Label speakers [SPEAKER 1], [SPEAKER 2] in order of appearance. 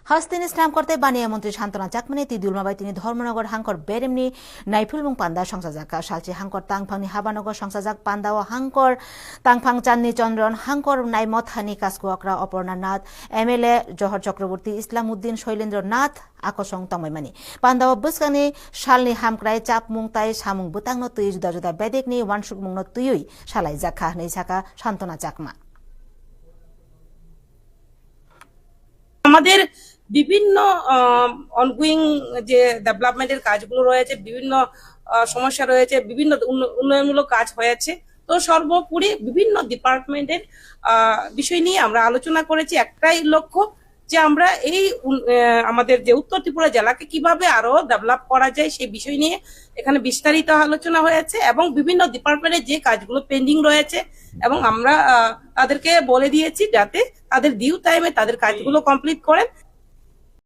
[SPEAKER 1] Hastin Islam korte baniya mantri Shantana Chakmani Tidul Mabai tini Dharmanagar Hankor Beremni Naipul mung Panda Songsajaka Shalchi Hankor Tangphangni Habanagar Songsajak Pandawa Hankor Tangphang Channi Chandron Hankor Naimot Hani Kasko Akra Oporna Nath MLA Johar Chakraborty Islamuddin Shoilendra Nath Akosong Tamaimani Pandawa Buskani Shalni Hamkrai Chap mung Tai Samung Butang no Tuy Juda Juda Bedekni Wansuk mung no Tuyui Shalai Zakha Neisaka Shantana Chakma
[SPEAKER 2] আমাদের বিভিন্ন ongoing যে ডেভেলপমেন্টের কাজগুলো রয়েছে, বিভিন্ন সমস্যা রয়েছে, বিভিন্ন উন্নয়নমূলক কাজ হয়েছে। তো সর্বোপরি বিভিন্ন ডিপার্টমেন্টের বিষয় নিয়ে আমরা আলোচনা করেছি। একটাই লক্ষ্য যে আমরা এই আমাদের যে উত্তর ত্রিপুরা জেলাকে কিভাবে আরো ডেভেলপ করা যায় সেই বিষয় নিয়ে এখানে বিস্তারিত আলোচনা হয়েছে এবং বিভিন্ন ডিপার্টমেন্টের যে কাজগুলো পেন্ডিং রয়েছে এবং আমরা তাদেরকে বলে দিয়েছি যাতে তাদের ডিউ টাইমে তাদের কাজগুলো কমপ্লিট করেন।